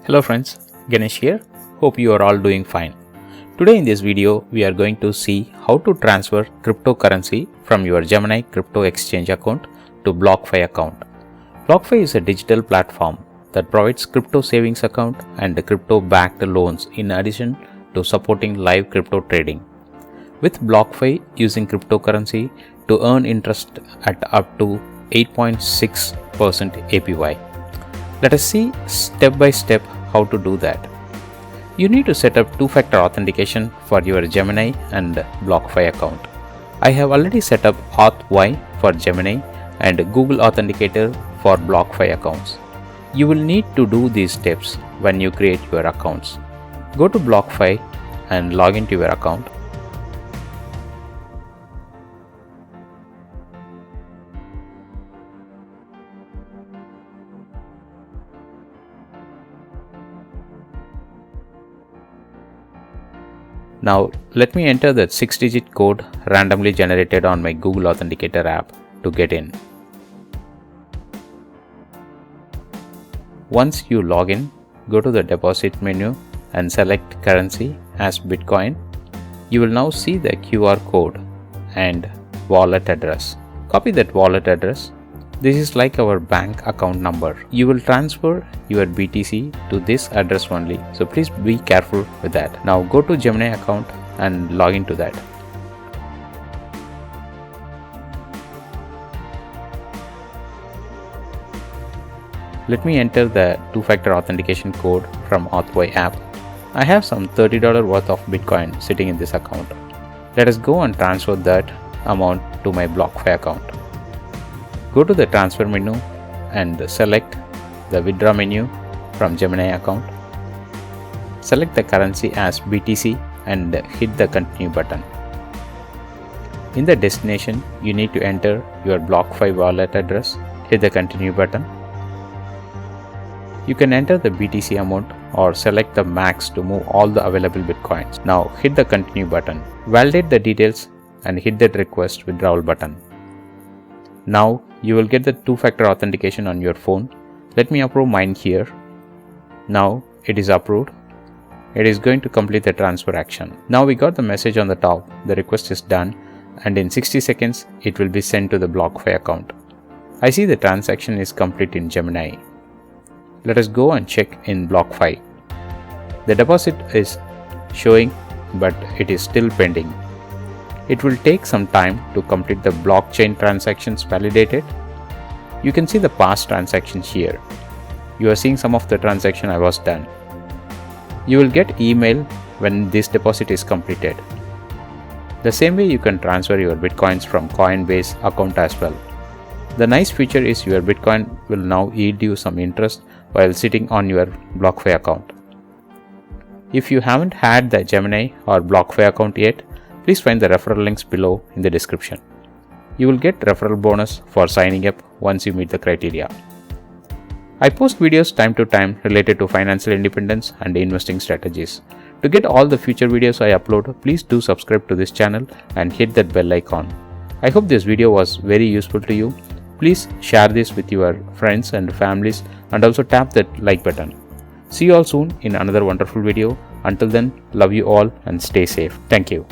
Hello friends, Ganesh here. Hope you are all doing fine. Today in this video, we are going to see how to transfer cryptocurrency from your Gemini crypto exchange account to BlockFi account. BlockFi is a digital platform that provides crypto savings account and crypto backed loans in addition to supporting live crypto trading. With BlockFi using cryptocurrency to earn interest at up to 8.6% APY. Let us see step by step how to do that. You need to set up two-factor authentication for your Gemini and BlockFi account. I have already set up Auth for Gemini and Google Authenticator for BlockFi accounts. You will need to do these steps when you create your accounts. Go to BlockFi and log into your account. Now let me enter that 6-digit code randomly generated on my Google Authenticator app to get in. Once you log in, go to the deposit menu and select currency as Bitcoin. You will now see the QR code and wallet address. Copy that wallet address. This is like our bank account number. You will transfer your BTC to this address only. So please be careful with that. Now go to Gemini account and log into that. Let me enter the two-factor authentication code from Auth app. I have some $30 worth of Bitcoin sitting in this account. Let us go and transfer that amount to my BlockFi account. Go to the transfer menu and select the withdraw menu from Gemini account. Select the currency as BTC and hit the continue button. In the destination, you need to enter your BlockFi wallet address. Hit the continue button. You can enter the BTC amount or select the max to move all the available Bitcoins. Now hit the continue button. Validate the details and hit that request withdrawal button. Now you will get the two-factor authentication on your phone. Let me approve mine here. Now it is approved. It is going to complete the transfer action. Now we got the message on the top. The request is done and in 60 seconds it will be sent to the BlockFi account. I see the transaction is complete in Gemini. Let us go and check in BlockFi. The deposit is showing but it is still pending. It will take some time to complete the blockchain transactions validated. You can see the past transactions here. You are seeing some of the transaction I was done. You will get email when this deposit is completed. The same way you can transfer your Bitcoins from Coinbase account as well. The nice feature is your Bitcoin will now yield you some interest while sitting on your BlockFi account. If you haven't had the Gemini or BlockFi account yet, please find the referral links below in the description. You will get referral bonus for signing up once you meet the criteria. I post videos time to time related to financial independence and investing strategies. To get all the future videos I upload, please do subscribe to this channel and hit that bell icon. I hope this video was very useful to you. Please share this with your friends and families and also tap that like button. See you all soon in another wonderful video. Until then, love you all and stay safe. Thank you.